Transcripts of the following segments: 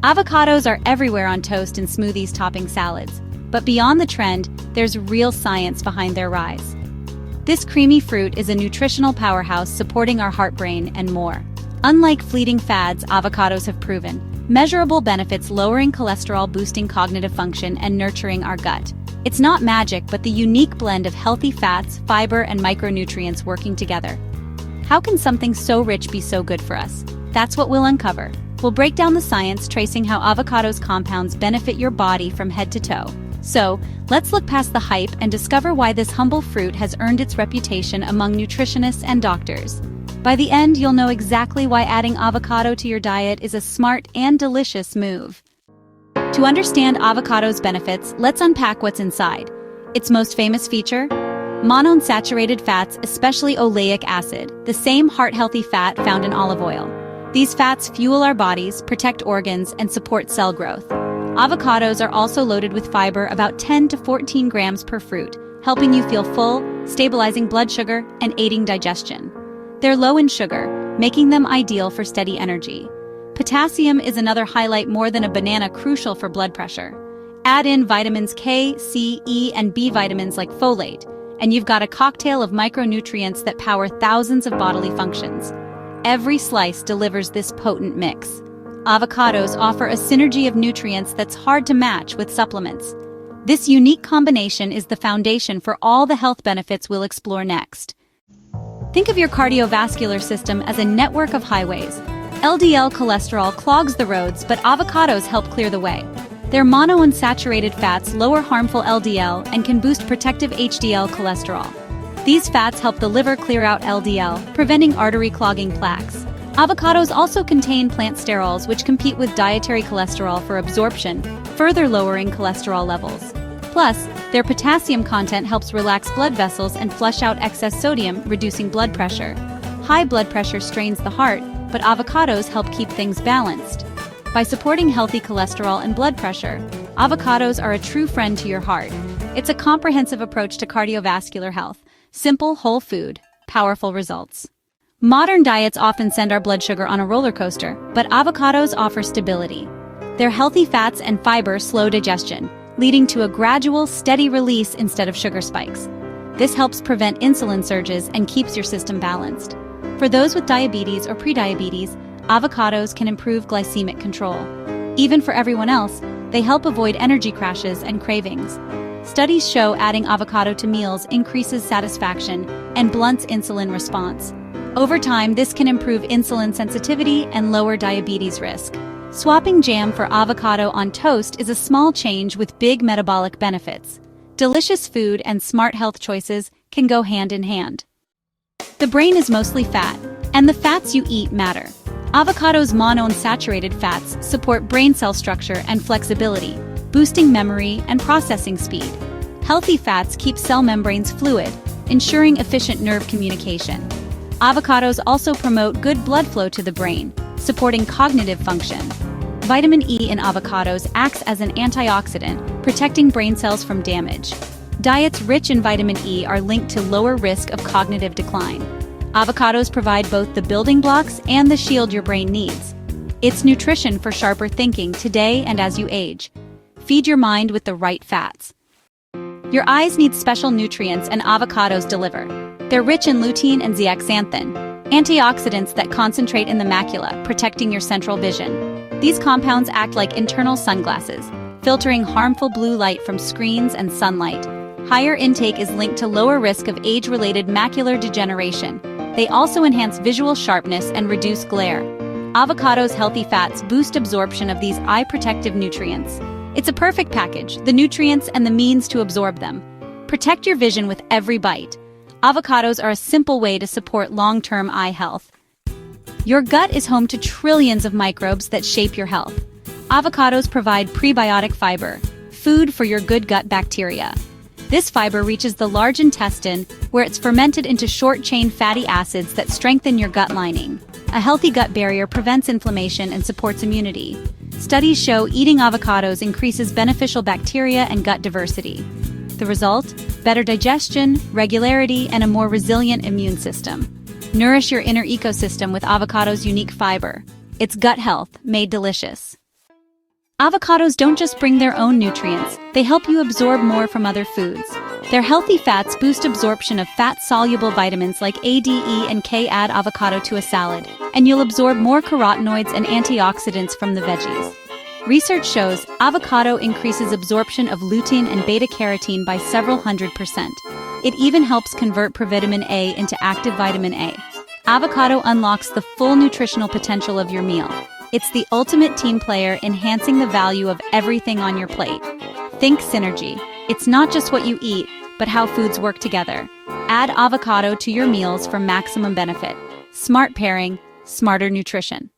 Avocados are everywhere on toast and smoothies topping salads. But beyond the trend, there's real science behind their rise. This creamy fruit is a nutritional powerhouse supporting our heart, brain, and more. Unlike fleeting fads, avocados have proven measurable benefits, lowering cholesterol, boosting cognitive function, and nurturing our gut. It's not magic, but the unique blend of healthy fats, fiber, and micronutrients working together. How can something so rich be so good for us? That's what we'll uncover. We'll break down the science, tracing how avocados' compounds benefit your body from head to toe. So, let's look past the hype and discover why this humble fruit has earned its reputation among nutritionists and doctors. By the end, you'll know exactly why adding avocado to your diet is a smart and delicious move. To understand avocado's benefits, let's unpack what's inside. Its most famous feature? Monounsaturated fats, especially oleic acid, the same heart-healthy fat found in olive oil. These fats fuel our bodies, protect organs, and support cell growth. Avocados are also loaded with fiber, about 10 to 14 grams per fruit, helping you feel full, stabilizing blood sugar, and aiding digestion. They're low in sugar, making them ideal for steady energy. Potassium is another highlight, more than a banana, crucial for blood pressure. Add in vitamins K, C, E, and B vitamins like folate, and you've got a cocktail of micronutrients that power thousands of bodily functions. Every slice delivers this potent mix. Avocados offer a synergy of nutrients that's hard to match with supplements. This unique combination is the foundation for all the health benefits we'll explore next. Think of your cardiovascular system as a network of highways. LDL cholesterol clogs the roads, but avocados help clear the way. Their monounsaturated fats lower harmful LDL and can boost protective HDL cholesterol. These fats help the liver clear out LDL, preventing artery-clogging plaques. Avocados also contain plant sterols, which compete with dietary cholesterol for absorption, further lowering cholesterol levels. Plus, their potassium content helps relax blood vessels and flush out excess sodium, reducing blood pressure. High blood pressure strains the heart, but avocados help keep things balanced. By supporting healthy cholesterol and blood pressure, avocados are a true friend to your heart. It's a comprehensive approach to cardiovascular health. Simple, whole food, powerful results. Modern diets often send our blood sugar on a roller coaster, but avocados offer stability. Their healthy fats and fiber slow digestion, leading to a gradual, steady release instead of sugar spikes. This helps prevent insulin surges and keeps your system balanced. For those with diabetes or prediabetes, avocados can improve glycemic control. Even for everyone else, they help avoid energy crashes and cravings. Studies show adding avocado to meals increases satisfaction and blunts insulin response. Over time, this can improve insulin sensitivity and lower diabetes risk. Swapping jam for avocado on toast is a small change with big metabolic benefits. Delicious food and smart health choices can go hand in hand. The brain is mostly fat, and the fats you eat matter. Avocados' monounsaturated fats support brain cell structure and flexibility, boosting memory and processing speed. Healthy fats keep cell membranes fluid, ensuring efficient nerve communication. Avocados also promote good blood flow to the brain, supporting cognitive function. Vitamin E in avocados acts as an antioxidant, protecting brain cells from damage. Diets rich in vitamin E are linked to lower risk of cognitive decline. Avocados provide both the building blocks and the shield your brain needs. It's nutrition for sharper thinking today and as you age. Feed your mind with the right fats. Your eyes need special nutrients, and avocados deliver. They're rich in lutein and zeaxanthin, antioxidants that concentrate in the macula, protecting your central vision. These compounds act like internal sunglasses, filtering harmful blue light from screens and sunlight. Higher intake is linked to lower risk of age-related macular degeneration. They also enhance visual sharpness and reduce glare. Avocados' healthy fats boost absorption of these eye-protective nutrients. It's a perfect package, the nutrients and the means to absorb them. Protect your vision with every bite. Avocados are a simple way to support long-term eye health. Your gut is home to trillions of microbes that shape your health. Avocados provide prebiotic fiber, food for your good gut bacteria. This fiber reaches the large intestine, where it's fermented into short-chain fatty acids that strengthen your gut lining. A healthy gut barrier prevents inflammation and supports immunity. Studies show eating avocados increases beneficial bacteria and gut diversity. The result? Better digestion, regularity, and a more resilient immune system. Nourish your inner ecosystem with avocado's unique fiber. It's gut health made delicious. Avocados don't just bring their own nutrients, they help you absorb more from other foods. Their healthy fats boost absorption of fat-soluble vitamins like A, D, E, and K. Add avocado to a salad, and you'll absorb more carotenoids and antioxidants from the veggies. Research shows avocado increases absorption of lutein and beta-carotene by several 100%. It even helps convert provitamin A into active vitamin A. Avocado unlocks the full nutritional potential of your meal. It's the ultimate team player, enhancing the value of everything on your plate. Think synergy. It's not just what you eat, but how foods work together. Add avocado to your meals for maximum benefit. Smart pairing, smarter nutrition.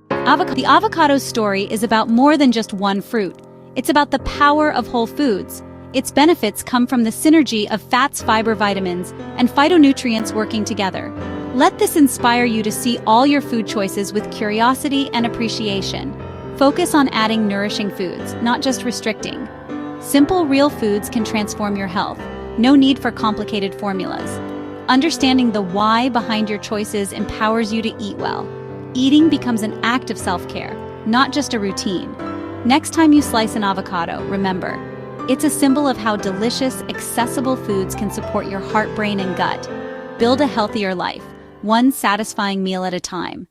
The avocado story is about more than just one fruit. It's about the power of whole foods. Its benefits come from the synergy of fats, fiber, vitamins, and phytonutrients working together. Let this inspire you to see all your food choices with curiosity and appreciation. Focus on adding nourishing foods, not just restricting. Simple, real foods can transform your health. No need for complicated formulas. Understanding the why behind your choices empowers you to eat well. Eating becomes an act of self-care, not just a routine. Next time you slice an avocado, remember, it's a symbol of how delicious, accessible foods can support your heart, brain, and gut. Build a healthier life, one satisfying meal at a time.